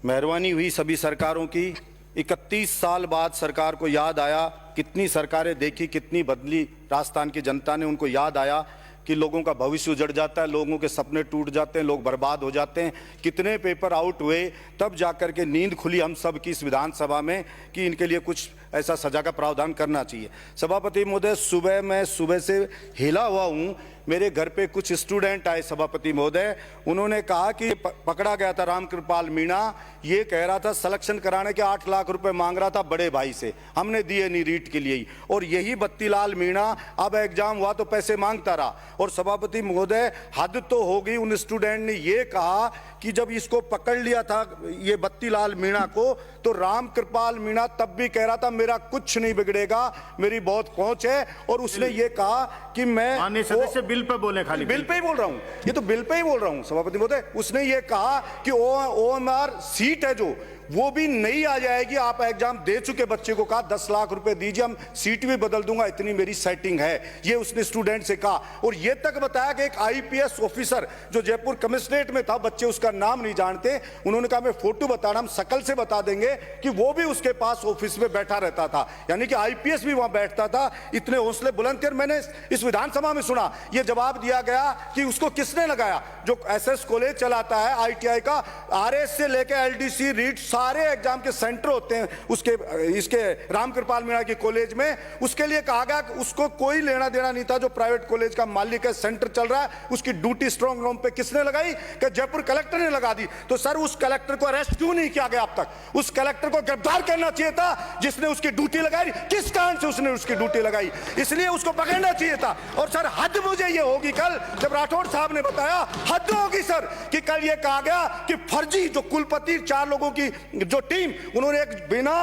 मेहरबानी हुई सभी सरकारों की। 31 साल बाद सरकार को याद आया, कितनी सरकारें देखी, कितनी बदली राजस्थान की जनता ने, उनको याद आया कि लोगों का भविष्य उजड़ जाता है, लोगों के सपने टूट जाते हैं, लोग बर्बाद हो जाते हैं। कितने पेपर आउट हुए, तब जाकर के नींद खुली हम सब की इस विधानसभा में कि इनके लिए कुछ ऐसा सजा का प्रावधान करना चाहिए। सभापति महोदय, सुबह से हिला हुआ हूँ। मेरे घर पे कुछ स्टूडेंट आए सभापति महोदय, उन्होंने कहा कि पकड़ा गया था रामकृपाल मीणा, ये कह रहा था सिलेक्शन कराने के 8 लाख रुपए मांग रहा था बड़े भाई से, हमने दिए नहीं रीट के लिए ही। और यही बत्तीलाल मीणा अब एग्जाम हुआ तो पैसे मांगता रहा। और सभापति महोदय, हद तो हो गई। उन स्टूडेंट ने ये कहा कि जब इसको पकड़ लिया था ये बत्तीलाल मीणा को, तो रामकृपाल मीणा तब भी कह रहा था मेरा कुछ नहीं बिगड़ेगा, मेरी बहुत पहुंच है। और उसने ये कहा कि मैं सदस्य बिल पे बोले, खाली बिल पे ही बोल रहा हूं, ये तो बिल पे ही बोल रहा हूं सभापति महोदय। उसने ये कहा कि OMR सीट है जो वो भी नहीं आ जाएगी, आप एग्जाम दे चुके बच्चे को कहा 10 लाख रुपए दीजिए, हम सीट भी बदल दूंगा, इतनी मेरी सेटिंग है, ये उसने स्टूडेंट से कहा। और ये तक बताया कि एक IPS ऑफिसर जो जयपुर कमिश्नरेट में था, बच्चे उसका नाम नहीं जानते, उन्होंने कहा मैं फोटो बताना, हम शकल से बता देंगे कि वो भी उसके पास ऑफिस में बैठा रहता था, यानी कि IPS भी वहां बैठता था। इतने हौसले बुलंद थे। मैंने इस विधानसभा में सुना ये जवाब दिया गया कि उसको किसने लगाया, जो SS कॉलेज चलाता है ITI का, RS से लेकर LDC रीट सारे एग्जाम के सेंटर होते हैं उसके इसके रामकृपाल मीणा के कॉलेज में। उसके लिए कहा गया कि उसको कोई लेना देना नहीं था, जो प्राइवेट कॉलेज का मालिक है, सेंटर चल रहा है, उसकी ड्यूटी स्ट्रांग रूम पे किसने लगाई? कि जयपुर कलेक्टर ने लगा दी। तो सर, उस कलेक्टर को अरेस्ट क्यों नहीं किया गया अब तक? उस कलेक्टर को गिरफ्तार करना चाहिए था जिसने उसकी ड्यूटी लगाई। किस कारण से उसने उसकी ड्यूटी लगाई, इसलिए उसको पकड़ना चाहिए था। और सर, हद मुझे ये होगी कल जब राठौड़ साहब ने बताया, हद होगी सर कि कल ये कहा गया कि फर्जी जो कुलपति 4 लोगों की जो टीम, उन्होंने एक बिना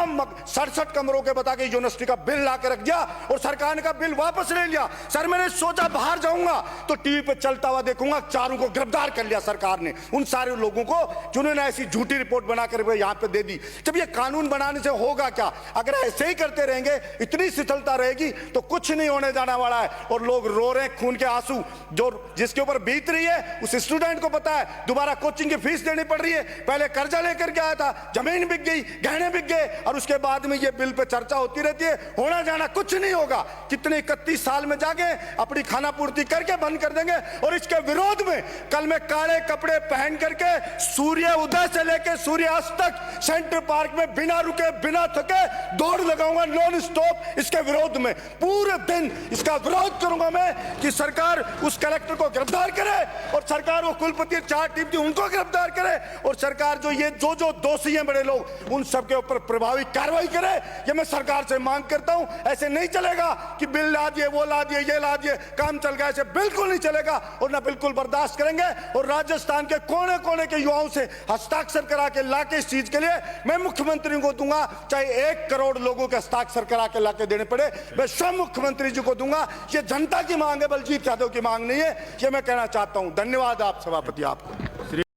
67 कमरों के बता के यूनिवर्सिटी का बिल ला के रख दिया और सरकार ने का बिल वापस ले लिया। सर, मैंने सोचा बाहर जाऊंगा तो टीवी पे चलता हुआ देखूंगा, 4 को गिरफ्तार कर लिया सरकार ने, उन सारे लोगों को जिन्होंने ऐसी झूठी रिपोर्ट बनाकर यहां पे दे दी। जब ये कानून बनाने से होगा क्या? अगर ऐसे ही करते रहेंगे, इतनी शिथिलता रहेगी तो कुछ नहीं होने जाने वाला है। और लोग रो रहे हैं खून के आंसू, जो जिसके ऊपर बीत रही है उस स्टूडेंट को पता है। दोबारा कोचिंग की फीस देनी पड़ रही है, पहले कर्जा लेकर के आया था, जमीन बिक गई, गहने बिक गए, और उसके बाद में ये बिल पे चर्चा होती रहती है। होना जाना कुछ नहीं होगा। कितने 31 साल में जाके अपनी खाना पूर्ति करके बंद कर देंगे। और इसके विरोध में कल मैं काले कपड़े पहन करके सूर्य उदय से लेकर सूर्य अस्त तक सेंट्रल पार्क में बिना रुके बिना थके दौड़ लगाऊंगा नॉन स्टॉप। इसके विरोध में पूरे दिन इसका विरोध करूंगा मैं कि सरकार उस कलेक्टर को गिरफ्तार करे, और सरकार वो कुलपति 4 टीम थी उनको गिरफ्तार करे, और सरकार जो ये जो दोषी हैं बड़े लोग उन सबके ऊपर प्रभावी कार्रवाई करे। ये मैं सरकार से मांग करता हूं। ऐसे नहीं चलेगा कि बिल ला दिए, वो ला दिए, ये ला दिए, काम चल गया, ऐसे बिल्कुल नहीं चलेगा और ना बिल्कुल बर्दाश्त करेंगे। और राजस्थान के कोने कोने के युवाओं से हस्ताक्षर करा के लाके इस चीज के लिए मैं मुख्यमंत्री को दूंगा, चाहे 1 करोड़ लोगों के हस्ताक्षर करा के लाके देने पड़े, मैं स्वयं मुख्यमंत्री जी को दूंगा। ये जनता की मांग है, बलजीत यादव की मांग नहीं है, ये मैं कहना चाहता हूं। धन्यवाद आप सभापति, आपको।